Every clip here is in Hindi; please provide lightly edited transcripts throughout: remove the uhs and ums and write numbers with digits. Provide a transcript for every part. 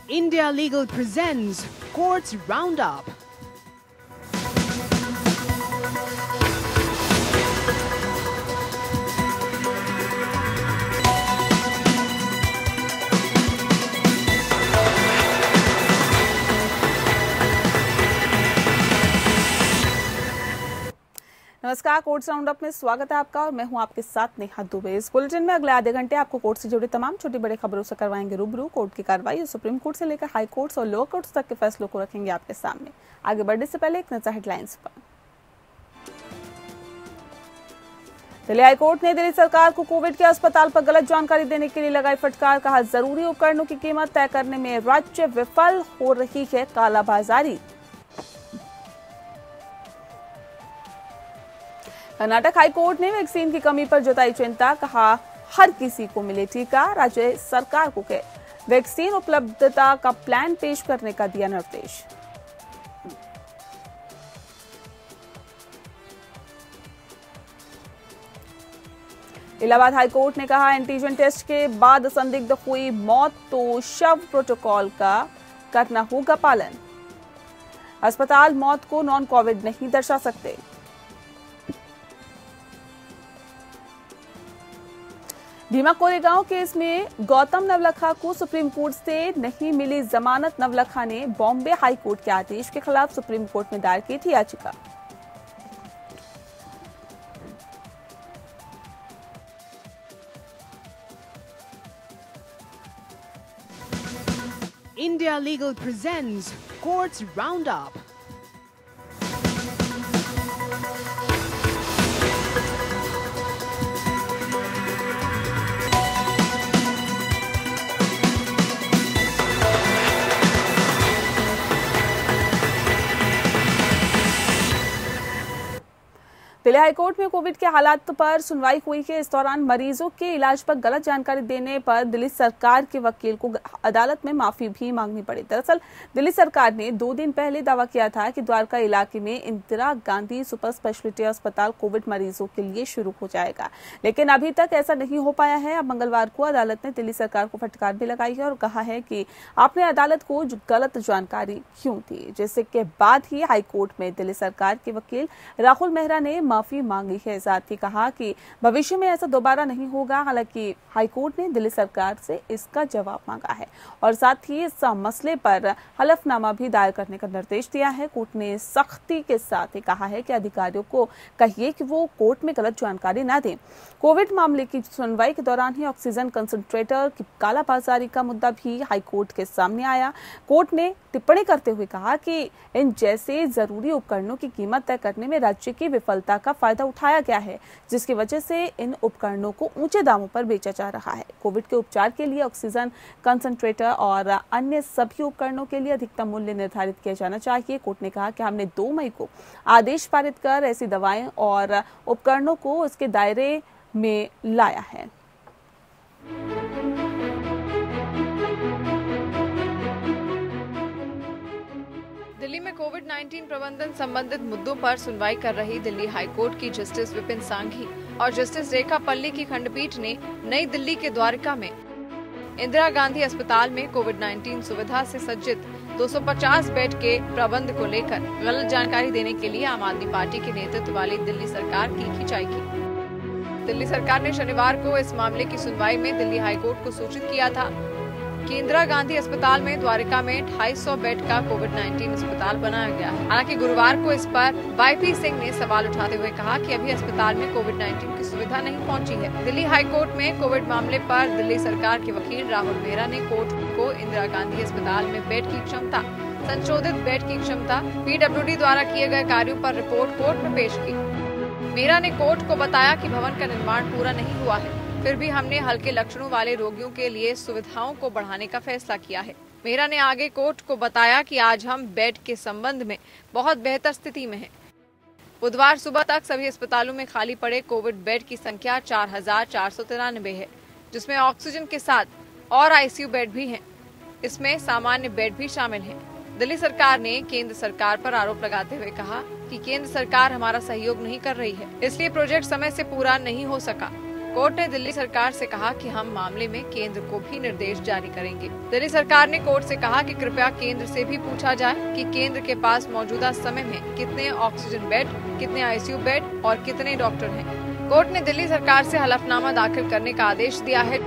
India Legal presents Courts Roundup. नमस्कार, कोर्ट्स राउंडअप में स्वागत है आपका और मैं हूं आपके साथ नेहा दुबे। इस बुलेटिन में अगले आधे घंटे आपको कोर्ट से जुड़े तमाम छोटी बड़ी खबरों से करवाएंगे रूबरू। कोर्ट की कार्रवाई सुप्रीम कोर्ट से लेकर हाई कोर्ट्स और लोअर कोर्ट्स तक के फैसलों को रखेंगे आपके सामने। आगे बढ़ने से पहले एक नजर हेडलाइंस पर। दिल्ली हाईकोर्ट ने दिल्ली सरकार को कोविड के अस्पताल पर गलत जानकारी देने के लिए लगाई फटकार। कहा, जरूरी उपकरणों की कीमत तय करने में राज्य विफल हो रही है कालाबाजारी। कर्नाटक हाईकोर्ट ने वैक्सीन की कमी पर जताई चिंता। कहा, हर किसी को मिले टीका। राज्य सरकार को वैक्सीन उपलब्धता का प्लान पेश करने का दिया निर्देश। इलाहाबाद हाईकोर्ट ने कहा, एंटीजन टेस्ट के बाद संदिग्ध हुई मौत तो शव प्रोटोकॉल का करना होगा पालन। अस्पताल मौत को नॉन कोविड नहीं दर्शा सकते। भीमा कोरेगांव केस में गौतम नवलखा को सुप्रीम कोर्ट से नहीं मिली जमानत। नवलखा ने बॉम्बे हाई कोर्ट के आदेश के खिलाफ सुप्रीम कोर्ट में दायर की थी याचिका। India Legal presents Courts Roundup. Delhi high court में कोविड के हालात पर सुनवाई हुई है। इस दौरान मरीजों के इलाज पर गलत जानकारी देने पर दिल्ली सरकार के वकील को अदालत में माफी भी मांगनी पड़ी। दरअसल दिल्ली सरकार ने 2 दिन पहले दावा किया था कि द्वारका इलाके में इंदिरा गांधी सुपर स्पेशलिटी अस्पताल कोविड मरीजों के लिए शुरू हो जाएगा, लेकिन अभी तक ऐसा नहीं हो पाया है। अब मंगलवार को अदालत ने दिल्ली सरकार को फटकार भी लगाई है और कहा है कि आपने अदालत को गलत जानकारी क्यों दी, जिसके बाद ही हाईकोर्ट में दिल्ली सरकार के वकील राहुल मेहरा ने माफी मांगी है। साथ ही कहा कि भविष्य में ऐसा दोबारा नहीं होगा। हालांकि हाईकोर्ट ने दिल्ली सरकार से इसका जवाब मांगा है और साथ ही इस मसले पर हलफनामा भी दायर करने का निर्देश दिया है। कोर्ट ने सख्ती के साथ ही कहा है कि अधिकारियों को कहिए कि वो कोर्ट में गलत जानकारी न दें। कोविड मामले की सुनवाई के दौरान ही ऑक्सीजन कंसंट्रेटर की कालाबाजारी का मुद्दा भी हाईकोर्ट के सामने आया। कोर्ट ने टिप्पणी करते हुए कहा कि इन जैसे जरूरी उपकरणों की कीमत तय करने में राज्य की विफलता का फायदा उठाया गया है, जिसकी वजह से इन उपकरणों को ऊंचे दामों पर बेचा जा रहा है। कोविड के उपचार के लिए ऑक्सीजन कंसंट्रेटर और अन्य सभी उपकरणों के लिए अधिकतम मूल्य निर्धारित किया जाना चाहिए। कोर्ट ने कहा कि हमने 2 मई को आदेश पारित कर ऐसी दवाएं और उपकरणों को इसके दायरे में लाया है। दिल्ली में कोविड-19 प्रबंधन संबंधित मुद्दों पर सुनवाई कर रही दिल्ली हाईकोर्ट की जस्टिस विपिन सांघी और जस्टिस रेखा पल्ली की खंडपीठ ने नई दिल्ली के द्वारका में इंदिरा गांधी अस्पताल में कोविड-19 सुविधा से सज्जित 250 बेड के प्रबंध को लेकर गलत जानकारी देने के लिए आम आदमी पार्टी के नेतृत्व वाली दिल्ली सरकार की खिंचाई की। दिल्ली सरकार ने शनिवार को इस मामले की सुनवाई में दिल्ली हाईकोर्ट को सूचित किया था कि इंदिरा गांधी अस्पताल में द्वारका में 250 बेड का कोविड-19 अस्पताल बनाया गया है। हालांकि गुरुवार को इस पर वाईपी सिंह ने सवाल उठाते हुए कहा कि अभी अस्पताल में कोविड-19 की सुविधा नहीं पहुंची है। दिल्ली हाईकोर्ट में कोविड मामले पर दिल्ली सरकार के वकील राहुल मेहरा ने कोर्ट को इंदिरा गांधी अस्पताल में बेड की क्षमता, संशोधित बेड की क्षमता, पीडब्ल्यूडी द्वारा किए गए कार्यों पर रिपोर्ट कोर्ट में पेश की। मेहरा ने कोर्ट को बताया कि भवन का निर्माण पूरा नहीं हुआ है, फिर भी हमने हल्के लक्षणों वाले रोगियों के लिए सुविधाओं को बढ़ाने का फैसला किया है। मेहरा ने आगे कोर्ट को बताया कि आज हम बेड के संबंध में बहुत बेहतर स्थिति में हैं। बुधवार सुबह तक सभी अस्पतालों में खाली पड़े कोविड बेड की संख्या 4493 है, जिसमें ऑक्सीजन के साथ और आईसीयू बेड भी हैं। इसमें सामान्य बेड भी शामिल हैं। दिल्ली सरकार ने केंद्र सरकार पर आरोप लगाते हुए कहा कि केंद्र सरकार हमारा सहयोग नहीं कर रही है, इसलिए प्रोजेक्ट समय से पूरा नहीं हो सका। कोर्ट ने दिल्ली सरकार से कहा कि हम मामले में केंद्र को भी निर्देश जारी करेंगे। दिल्ली सरकार ने कोर्ट से कहा कि कृपया केंद्र से भी पूछा जाए कि केंद्र के पास मौजूदा समय में कितने ऑक्सीजन बेड, कितने आईसीयू बेड और कितने डॉक्टर हैं। कोर्ट ने दिल्ली सरकार से हलफनामा दाखिल करने का आदेश दिया है,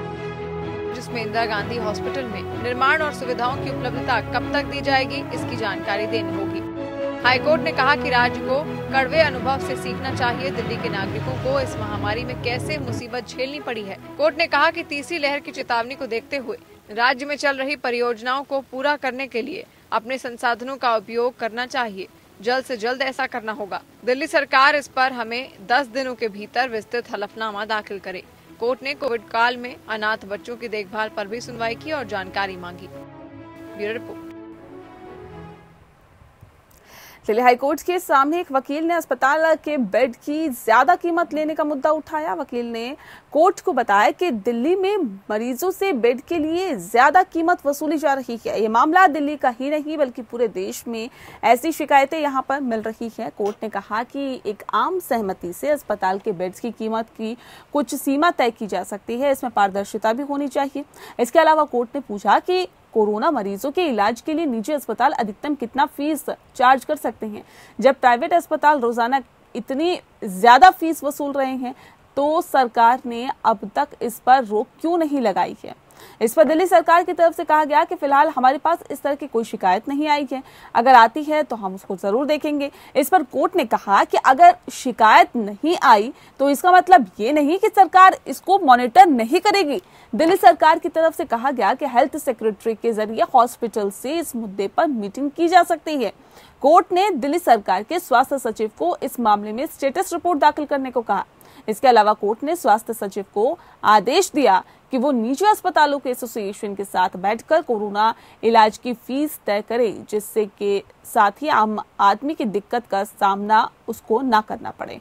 जिसमें इंदिरा गांधी हॉस्पिटल में निर्माण और सुविधाओं की उपलब्धता कब तक दी जाएगी, इसकी जानकारी देनी होगी। हाईकोर्ट ने कहा कि राज्य को कड़वे अनुभव से सीखना चाहिए। दिल्ली के नागरिकों को इस महामारी में कैसे मुसीबत झेलनी पड़ी है। कोर्ट ने कहा कि तीसरी लहर की चेतावनी को देखते हुए राज्य में चल रही परियोजनाओं को पूरा करने के लिए अपने संसाधनों का उपयोग करना चाहिए। जल्द से जल्द ऐसा करना होगा। दिल्ली सरकार इस पर हमें 10 दिनों के भीतर विस्तृत हलफनामा दाखिल करे। कोर्ट ने कोविड काल में अनाथ बच्चों की देखभाल पर भी सुनवाई की और जानकारी मांगी। Bureau report. दिल्ली हाईकोर्ट के सामने एक वकील ने अस्पताल के बेड की ज्यादा कीमत लेने का मुद्दा उठाया। वकील ने कोर्ट को बताया कि दिल्ली में मरीजों से बेड के लिए ज्यादा कीमत वसूली जा रही है। ये मामला दिल्ली का ही नहीं बल्कि पूरे देश में ऐसी शिकायतें यहां पर मिल रही है। कोर्ट ने कहा कि एक आम सहमति से अस्पताल के बेड्स की कीमत की कुछ सीमा तय की जा सकती है। इसमें पारदर्शिता भी होनी चाहिए। इसके अलावा कोर्ट ने पूछा कि कोरोना मरीजों के इलाज के लिए निजी अस्पताल अधिकतम कितना फीस चार्ज कर सकते हैं। जब प्राइवेट अस्पताल रोजाना इतनी ज्यादा फीस वसूल रहे हैं तो सरकार ने अब तक इस पर रोक क्यों नहीं लगाई है। इस पर दिल्ली सरकार की तरफ से कहा गया कि फिलहाल हमारे पास इस तरह की कोई शिकायत नहीं आई है। अगर आती है तो हम उसको जरूर देखेंगे। इस पर कोर्ट ने कहा कि अगर शिकायत नहीं आई तो इसका मतलब ये नहीं कि सरकार इसको मॉनिटर नहीं करेगी। दिल्ली सरकार की तरफ से कहा गया कि हेल्थ सेक्रेटरी के जरिए हॉस्पिटल से इस मुद्दे पर मीटिंग की जा सकती है। कोर्ट ने दिल्ली सरकार के स्वास्थ्य सचिव को इस मामले में स्टेटस रिपोर्ट दाखिल करने को कहा। इसके अलावा कोर्ट ने स्वास्थ्य सचिव को आदेश दिया कि वो निजी अस्पतालों के एसोसिएशन के साथ बैठकर कोरोना इलाज की फीस तय करे, जिससे के साथ ही आम आदमी की दिक्कत का सामना उसको ना करना पड़े।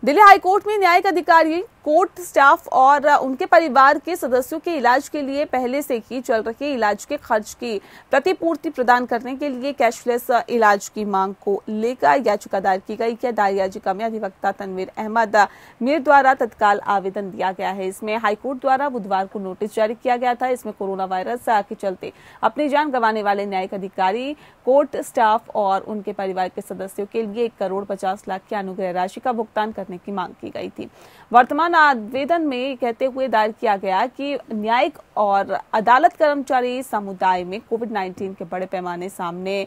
दिल्ली हाईकोर्ट में न्यायिक अधिकारी, कोर्ट स्टाफ और उनके परिवार के सदस्यों के इलाज के लिए पहले से ही चल रहे इलाज के खर्च की प्रतिपूर्ति प्रदान करने के लिए कैशलेस इलाज की मांग को लेकर याचिका दायर की गई है। दायर याचिका में अधिवक्ता तनवीर अहमद मीर द्वारा तत्काल आवेदन दिया गया है। इसमें हाईकोर्ट द्वारा बुधवार को नोटिस जारी किया गया था। इसमें कोरोना वायरस के चलते अपनी जान गंवाने वाले न्यायिक अधिकारी, कोर्ट स्टाफ और उनके परिवार के सदस्यों के लिए 1,50 लाख की अनुग्रह राशि का भुगतान करने की मांग की गई थी। वर्तमान आवेदन में कहते हुए दायर किया गया कि न्यायिक और अदालत कर्मचारी समुदाय में कोविड-19 के बड़े पैमाने सामने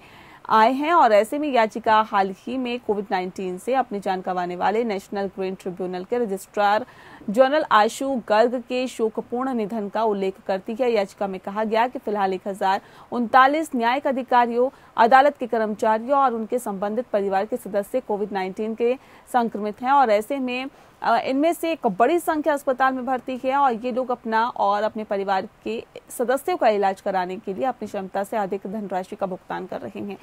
आए हैं और ऐसे में याचिका हाल ही में कोविड-19 से अपनी जान गंवाने वाले नेशनल ग्रीन ट्रिब्यूनल के रजिस्ट्रार जनरल आशु गर्ग के शोकपूर्ण निधन का उल्लेख करती है। याचिका में कहा गया कि फिलहाल 1039 न्यायिक अधिकारियों, अदालत के कर्मचारियों और उनके संबंधित परिवार के सदस्य कोविड-19 के संक्रमित हैं और ऐसे में इनमें से एक बड़ी संख्या अस्पताल में भर्ती है और ये लोग अपना और अपने परिवार के सदस्यों का इलाज कराने के लिए अपनी क्षमता से अधिक धनराशि का भुगतान कर रहे हैं।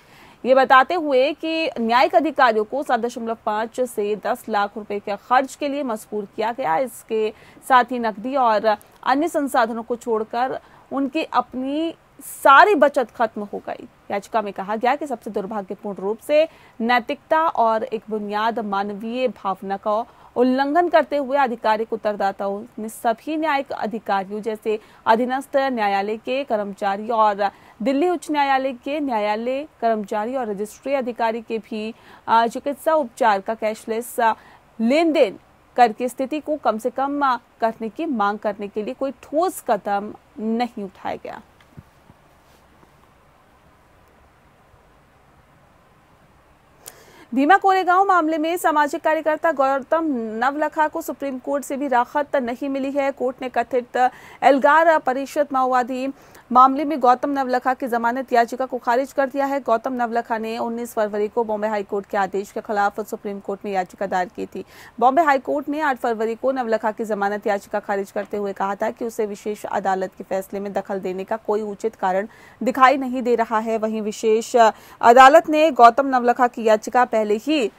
ये बताते हुए कि न्यायिक अधिकारियों को 7.5 से 10 लाख रुपए के खर्च के लिए मजबूर किया गया। इसके साथ ही नकदी और अन्य संसाधनों को छोड़कर उनकी अपनी सारी बचत खत्म हो गई। याचिका में कहा गया कि सबसे दुर्भाग्यपूर्ण रूप से नैतिकता और एक बुनियाद मानवीय भावना का उल्लंघन करते हुए आधिकारिक उत्तरदाताओं ने सभी न्यायिक अधिकारियों जैसे अधीनस्थ न्यायालय के कर्मचारी और दिल्ली उच्च न्यायालय के न्यायालय कर्मचारी और रजिस्ट्री अधिकारी के भी चिकित्सा उपचार का कैशलेस लेन देन करके स्थिति को कम से कम करने की मांग करने के लिए कोई ठोस कदम नहीं उठाया गया। भीमा कोरेगांव मामले में सामाजिक कार्यकर्ता गौतम नवलखा को सुप्रीम कोर्ट से भी राहत नहीं मिली है। कोर्ट ने कथित एल्गार परिषद माओवादी मामले में गौतम नवलखा की जमानत याचिका को खारिज कर दिया है। गौतम नवलखा ने 19 फरवरी को बॉम्बे हाईकोर्ट के आदेश के खिलाफ सुप्रीम कोर्ट में याचिका दायर की थी। बॉम्बे हाईकोर्ट ने 8 फरवरी को नवलखा की जमानत याचिका खारिज करते हुए कहा था कि उसे विशेष अदालत के फैसले में दखल देने का कोई उचित कारण दिखाई नहीं दे रहा है। वहीं विशेष अदालत ने गौतम नवलखा की याचिका पहले ही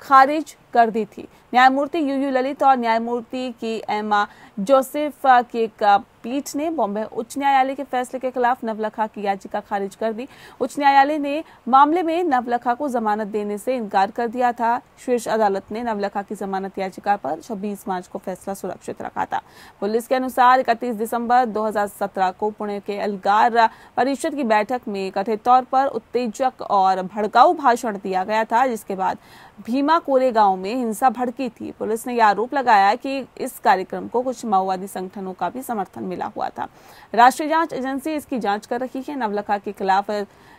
खारिज कर दी थी। न्यायमूर्ति यूयू ललित और न्यायमूर्ति की एमा जोसेफ की एक पीठ ने बॉम्बे उच्च न्यायालय के फैसले के खिलाफ नवलखा की याचिका खारिज कर दी। उच्च न्यायालय ने मामले में नवलखा को जमानत देने से इनकार कर दिया था। शीर्ष अदालत ने नवलखा की जमानत याचिका पर 26 मार्च को फैसला सुरक्षित रखा था। पुलिस के अनुसार 31 दिसंबर 2017 को पुणे के एल्गार परिषद की बैठक में कथित तौर पर उत्तेजक और भड़काऊ भाषण दिया गया था, जिसके बाद भीमा कोरेगांव में हिंसा भड़की थी। पुलिस ने यह आरोप लगाया कि इस कार्यक्रम को कुछ माओवादी संगठनों का भी समर्थन मिला हुआ था। राष्ट्रीय जांच एजेंसी इसकी जांच कर रही है। नवलखा के खिलाफ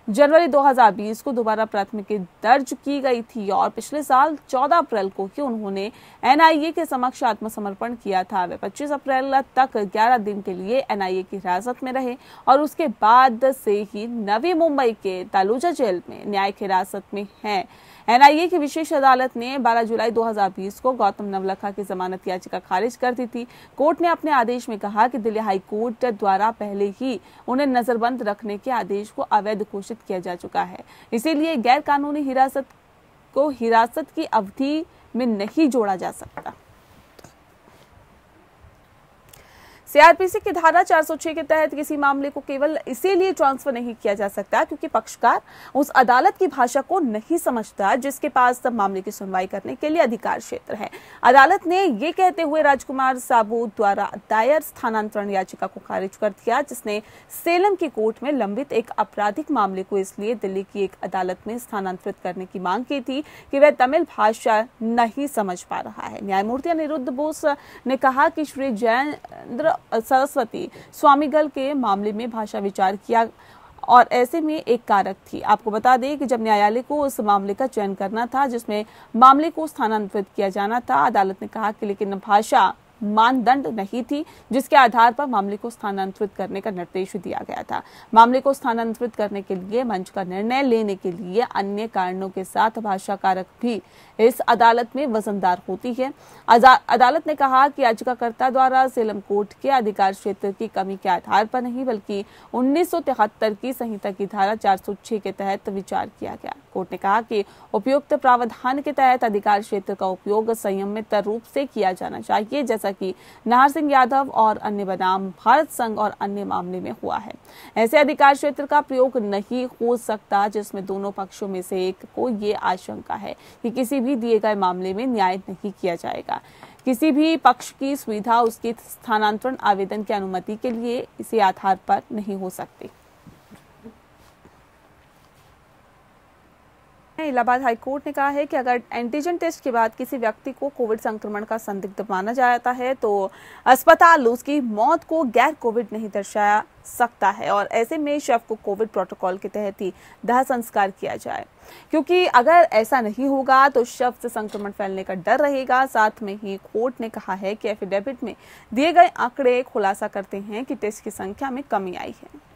जनवरी 2020 को दोबारा प्राथमिकी दर्ज की गई थी और पिछले साल 14 अप्रैल को ही उन्होंने एनआईए के समक्ष आत्मसमर्पण किया था। वे 25 अप्रैल तक 11 दिन के लिए एनआईए की हिरासत में रहे और उसके बाद से ही नवी मुंबई के तालुजा जेल में न्यायिक हिरासत में हैं। एनआईए की विशेष अदालत ने 12 जुलाई 2020 को गौतम नवलखा की जमानत याचिका खारिज कर दी थी। कोर्ट ने अपने आदेश में कहा कि दिल्ली हाई कोर्ट द्वारा पहले ही उन्हें नजरबंद रखने के आदेश को अवैध घोषित किया जा चुका है, इसीलिए गैर कानूनी हिरासत को हिरासत की अवधि में नहीं जोड़ा जा सकता। सीआरपीसी की धारा 406 के तहत किसी मामले को केवल इसीलिए ट्रांसफर नहीं किया जा सकता क्योंकि पक्षकार उस अदालत की भाषा को नहीं समझता जिसके पास मामले की सुनवाई करने के लिए अधिकार क्षेत्र है। अदालत ने ये कहते हुए राजकुमार साबू द्वारा दायर स्थानांतरण याचिका को खारिज कर दिया, जिसने सेलम की कोर्ट में लंबित एक आपराधिक मामले को इसलिए दिल्ली की एक अदालत में स्थानांतरित करने की मांग की थी कि वह तमिल भाषा नहीं समझ पा रहा है। न्यायमूर्ति अनिरुद्ध बोस ने कहा कि श्री जयेंद्र सरस्वती स्वामीगल के मामले में भाषा विचार किया और ऐसे में एक कारक थी। आपको बता दें कि जब न्यायालय को उस मामले का चयन करना था जिसमें मामले को स्थानांतरित किया जाना था, अदालत ने कहा कि लेकिन भाषा मानदंड नहीं थी जिसके आधार पर मामले को स्थानांतरित करने का निर्देश दिया गया था। मामले को स्थानांतरित करने के लिए मंच का निर्णय लेने के लिए अन्य कारणों के साथ भाषा कारक भी इस अदालत में वजनदार होती है। अदालत ने कहा कि याचिकाकर्ता द्वारा सेलम कोर्ट के अधिकार क्षेत्र की कमी के आधार पर नहीं बल्कि 1973 की संहिता की धारा 406 के तहत विचार किया गया। कोर्ट ने कहा कि उपयुक्त प्रावधान के तहत अधिकार क्षेत्र का उपयोग संयमित रूप से किया जाना चाहिए, जैसा कि नाहर सिंह यादव और अन्य बनाम भारत संघ और अन्य मामले में हुआ है। ऐसे अधिकार क्षेत्र का प्रयोग नहीं हो सकता जिसमें दोनों पक्षों में से एक को ये आशंका है कि किसी भी दिए गए मामले में न्याय नहीं किया जाएगा। किसी भी पक्ष की सुविधा उसके स्थानांतरण आवेदन की अनुमति के लिए इसी आधार पर नहीं हो सकती। इलाहाबाद हाईकोर्ट ने कहा है कि अगर एंटीजन टेस्ट के बाद किसी व्यक्ति को कोविड संक्रमण का संदिग्ध माना जाता है तो अस्पताल उसकी मौत को गैर कोविड नहीं दर्शाया सकता है और ऐसे में शव को कोविड प्रोटोकॉल के तहत ही दाह संस्कार किया जाए, क्योंकि अगर ऐसा नहीं होगा तो शव से संक्रमण फैलने का डर रहेगा। साथ में ही कोर्ट ने कहा है कि एफिडेविट में दिए गए आंकड़े खुलासा करते हैं कि टेस्ट की संख्या में कमी आई है।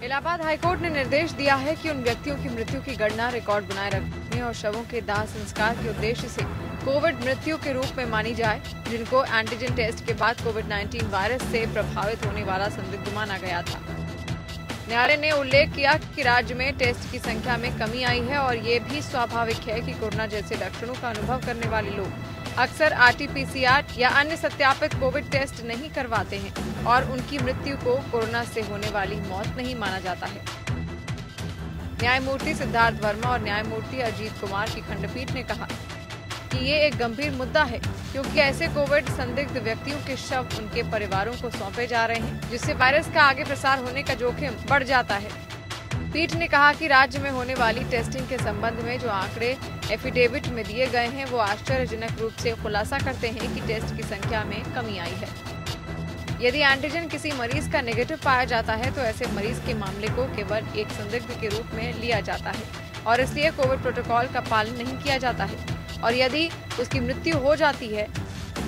इलाहाबाद हाईकोर्ट ने निर्देश दिया है कि उन व्यक्तियों की मृत्यु की गणना रिकॉर्ड बनाए रखने और शवों के दाह संस्कार के उद्देश्य से कोविड मृत्यु के रूप में मानी जाए जिनको एंटीजन टेस्ट के बाद कोविड-19 वायरस से प्रभावित होने वाला संदिग्ध माना गया था। न्यायालय ने उल्लेख किया कि राज्य में टेस्ट की संख्या में कमी आई है और ये भी स्वाभाविक है कि कोरोना जैसे लक्षणों का अनुभव करने वाले लोग अक्सर RT-PCR या अन्य सत्यापित कोविड टेस्ट नहीं करवाते हैं और उनकी मृत्यु को कोरोना से होने वाली मौत नहीं माना जाता है। न्यायमूर्ति सिद्धार्थ वर्मा और न्यायमूर्ति अजीत कुमार की खंडपीठ ने कहा कि ये एक गंभीर मुद्दा है क्योंकि ऐसे कोविड संदिग्ध व्यक्तियों के शव उनके परिवारों को सौंपे जा रहे हैं, जिससे वायरस का आगे प्रसार होने का जोखिम बढ़ जाता है। पीठ ने कहा कि राज्य में होने वाली टेस्टिंग के संबंध में जो आंकड़े एफिडेविट में दिए गए हैं वो आश्चर्यजनक रूप से खुलासा करते हैं कि टेस्ट की संख्या में कमी आई है। यदि एंटीजन किसी मरीज का नेगेटिव पाया जाता है तो ऐसे मरीज के मामले को केवल एक संदिग्ध के रूप में लिया जाता है और इसलिए कोविड प्रोटोकॉल का पालन नहीं किया जाता है और यदि उसकी मृत्यु हो जाती है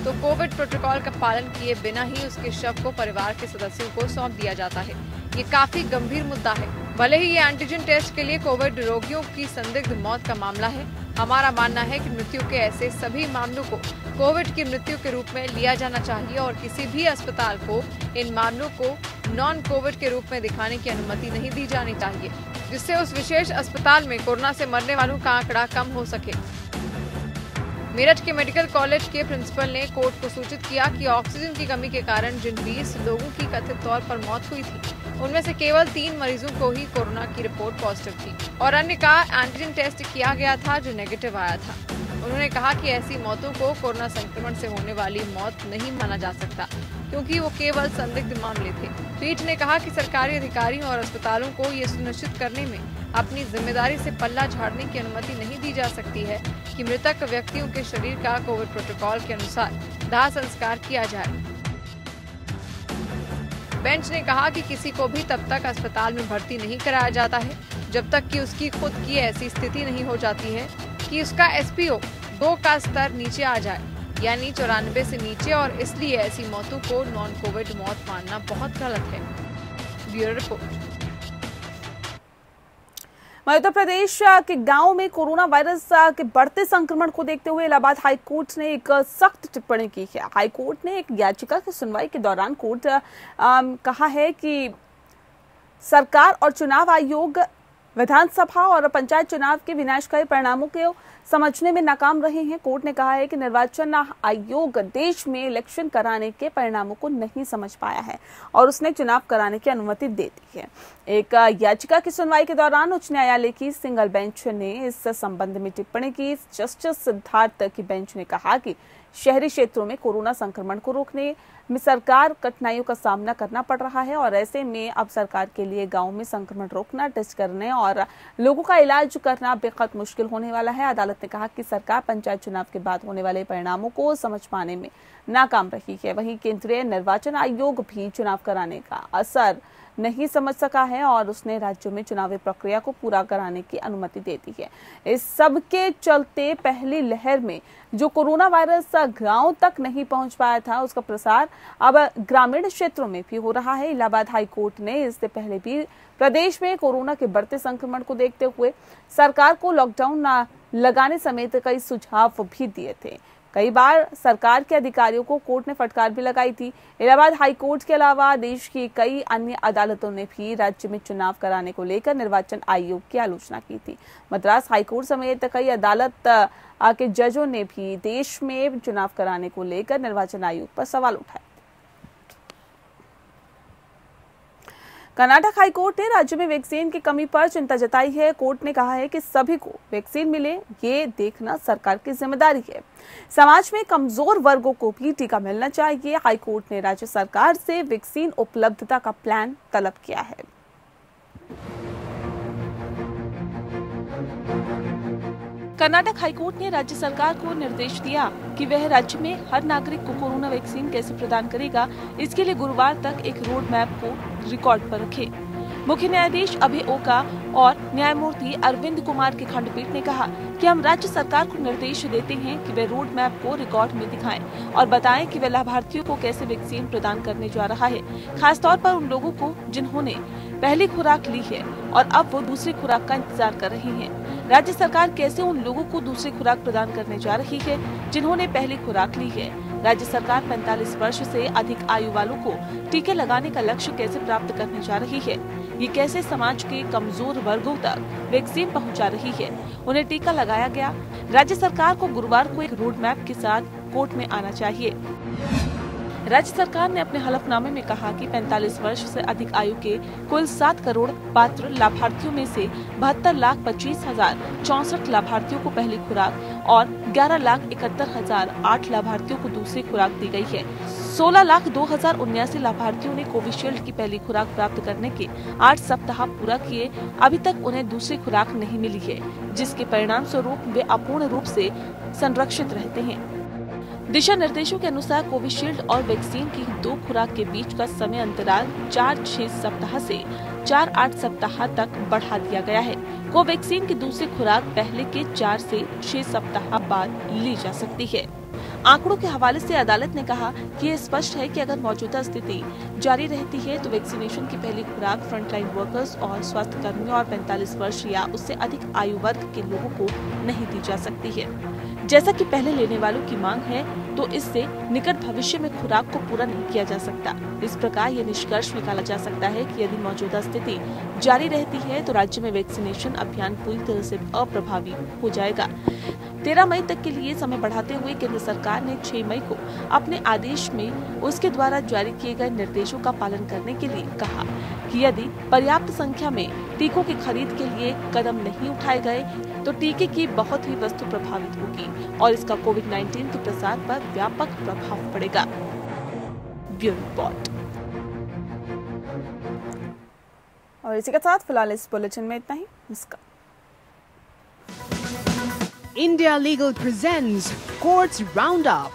तो कोविड प्रोटोकॉल का पालन किए बिना ही उसके शव को परिवार के सदस्यों को सौंप दिया जाता है। ये काफी गंभीर मुद्दा है। भले ही ये एंटीजन टेस्ट के लिए कोविड रोगियों की संदिग्ध मौत का मामला है, हमारा मानना है कि मृत्यु के ऐसे सभी मामलों को कोविड की मृत्यु के रूप में लिया जाना चाहिए और किसी भी अस्पताल को इन मामलों को नॉन कोविड के रूप में दिखाने की अनुमति नहीं दी जानी चाहिए, जिससे उस विशेष अस्पताल में कोरोना से मरने वालों का आंकड़ा कम हो सके। मेरठ के मेडिकल कॉलेज के प्रिंसिपल ने कोर्ट को सूचित किया कि ऑक्सीजन की कमी के कारण जिन 20 लोगों की कथित तौर पर मौत हुई थी, उनमें से केवल 3 मरीजों को ही कोरोना की रिपोर्ट पॉजिटिव थी और अन्य का एंटीजन टेस्ट किया गया था जो नेगेटिव आया था। उन्होंने कहा कि ऐसी मौतों को कोरोना संक्रमण से होने वाली मौत नहीं माना जा सकता, क्योंकि वो केवल संदिग्ध मामले थे। पीठ ने कहा कि सरकारी अधिकारियों और अस्पतालों को ये सुनिश्चित करने में अपनी जिम्मेदारी से पल्ला झाड़ने की अनुमति नहीं दी जा सकती है कि मृतक व्यक्तियों के शरीर का कोविड प्रोटोकॉल के अनुसार दाह संस्कार किया जाए। बेंच ने कहा कि किसी को भी तब तक अस्पताल में भर्ती नहीं कराया जाता है जब तक कि उसकी खुद की ऐसी स्थिति नहीं हो जाती है कि उसका SPO 2 का स्तर नीचे आ जाए, यानी 94 से नीचे, और इसलिए ऐसी मौतों को नॉन कोविड मौत मानना बहुत गलत है। Bureau report. मध्य प्रदेश के गांव में कोरोना वायरस के बढ़ते संक्रमण को देखते हुए इलाहाबाद हाईकोर्ट ने एक सख्त टिप्पणी की है। हाईकोर्ट ने एक याचिका की सुनवाई के दौरान कोर्ट कहा है कि सरकार और चुनाव आयोग विधानसभा और पंचायत चुनाव के विनाशकारी परिणामों को समझने में नाकाम रहे हैं। कोर्ट ने कहा है कि निर्वाचन आयोग देश में इलेक्शन कराने के परिणामों को नहीं समझ पाया है और उसने चुनाव कराने की अनुमति दे दी है। एक याचिका की सुनवाई के दौरान उच्च न्यायालय की सिंगल बेंच ने इस संबंध में टिप्पणी की। जस्टिस सिद्धार्थ की बेंच ने कहा कि शहरी क्षेत्रों में कोरोना संक्रमण को रोकने में सरकार कठिनाइयों का सामना करना पड़ रहा है और ऐसे में अब सरकार के लिए गांव में संक्रमण रोकना, टेस्ट करने और लोगों का इलाज करना बेहद मुश्किल होने वाला है। अदालत ने कहा कि सरकार पंचायत चुनाव के बाद होने वाले परिणामों को समझ पाने में नाकाम रही है। वहीं केंद्रीय निर्वाचन आयोग भी चुनाव कराने का असर नहीं समझ सका है और उसने राज्यों में चुनावी प्रक्रिया को पूरा कराने की अनुमति दे दी है। इस सब के चलते पहली लहर में जो कोरोना वायरस गांव तक नहीं पहुंच पाया था, उसका प्रसार अब ग्रामीण क्षेत्रों में भी हो रहा है। इलाहाबाद हाईकोर्ट ने इससे पहले भी प्रदेश में कोरोना के बढ़ते संक्रमण को देखते हुए सरकार को लॉकडाउन लगाने समेत कई सुझाव भी दिए थे। कई बार सरकार के अधिकारियों को कोर्ट ने फटकार भी लगाई थी। इलाहाबाद हाईकोर्ट के अलावा देश की कई अन्य अदालतों ने भी राज्य में चुनाव कराने को लेकर निर्वाचन आयोग की आलोचना की थी। मद्रास हाईकोर्ट समेत कई अदालत के जजों ने भी देश में चुनाव कराने को लेकर निर्वाचन आयोग पर सवाल उठाए। कर्नाटक हाईकोर्ट ने राज्य में वैक्सीन की कमी पर चिंता जताई है। कोर्ट ने कहा है कि सभी को वैक्सीन मिले, ये देखना सरकार की जिम्मेदारी है। समाज में कमजोर वर्गों को भी टीका मिलना चाहिए। हाईकोर्ट ने राज्य सरकार से वैक्सीन उपलब्धता का प्लान तलब किया है। कर्नाटक हाईकोर्ट ने राज्य सरकार को निर्देश दिया कि वह राज्य में हर नागरिक को कोरोना वैक्सीन कैसे प्रदान करेगा, इसके लिए गुरुवार तक एक रोड मैप को रिकॉर्ड पर रखे। मुख्य न्यायाधीश अभय ओका और न्यायमूर्ति अरविंद कुमार की खंडपीठ ने कहा कि हम राज्य सरकार को निर्देश देते हैं कि वे रोड मैप को रिकॉर्ड में दिखाएं और बताएं कि वे लाभार्थियों को कैसे वैक्सीन प्रदान करने जा रहा है, खासतौर पर उन लोगों को जिन्होंने पहली खुराक ली है और अब वो दूसरी खुराक का इंतजार कर रहे हैं। राज्य सरकार कैसे उन लोगों को दूसरी खुराक प्रदान करने जा रही है जिन्होंने पहली खुराक ली है। राज्य सरकार 45 वर्ष से अधिक आयु वालों को टीके लगाने का लक्ष्य कैसे प्राप्त करने जा रही है, ये कैसे समाज के कमजोर वर्गों तक वैक्सीन पहुंचा रही है, उन्हें टीका लगाया गया। राज्य सरकार को गुरुवार को एक रोड मैप के साथ कोर्ट में आना चाहिए। राज्य सरकार ने अपने हलफनामे में कहा कि 45 वर्ष से अधिक आयु के कुल 7 करोड़ पात्र लाभार्थियों में से 72,25,064 लाभार्थियों को पहली खुराक और 11,71,008 लाभार्थियों को दूसरी खुराक दी गई है। 16,02,079 लाभार्थियों ने कोविशील्ड की पहली खुराक प्राप्त करने के 8 सप्ताह पूरा किए। अभी तक उन्हें दूसरी खुराक नहीं मिली है, जिसके परिणाम स्वरूप वे अपूर्ण रूप से संरक्षित रहते हैं। दिशा निर्देशों के अनुसार कोविशील्ड और वैक्सीन की 2 खुराक के बीच का समय अंतराल 4-6 सप्ताह से 4-8 सप्ताह तक बढ़ा दिया गया है। कोवैक्सीन की दूसरी खुराक पहले के 4 से 6 सप्ताह बाद ली जा सकती है। आंकड़ों के हवाले से अदालत ने कहा कि ये स्पष्ट है कि अगर मौजूदा स्थिति जारी रहती है तो वैक्सीनेशन की पहली खुराक फ्रंटलाइन वर्कर्स और स्वास्थ्य कर्मियों और 45 वर्ष या उससे अधिक आयु वर्ग के लोगों को नहीं दी जा सकती है। जैसा कि पहले लेने वालों की मांग है, तो इससे निकट भविष्य में खुराक को पूरा नहीं किया जा सकता। इस प्रकार ये निष्कर्ष निकाला जा सकता है कि यदि मौजूदा स्थिति जारी रहती है तो राज्य में वैक्सीनेशन अभियान पूरी तरह से अप्रभावी हो जाएगा। 13 मई तक के लिए समय बढ़ाते हुए केंद्र सरकार ने 6 मई को अपने आदेश में उसके द्वारा जारी किए गए निर्देशों का पालन करने के लिए कहा कि यदि पर्याप्त संख्या में टीकों की खरीद के लिए कदम नहीं उठाए गए तो टीके की बहुत ही वस्तु प्रभावित होगी और इसका कोविड-19 के प्रसार पर व्यापक प्रभाव पड़ेगा। Bureau report. और इसी के साथ फिलहाल इस बुलेटिन में इतना ही। नमस्कार। India Legal presents Courts Roundup.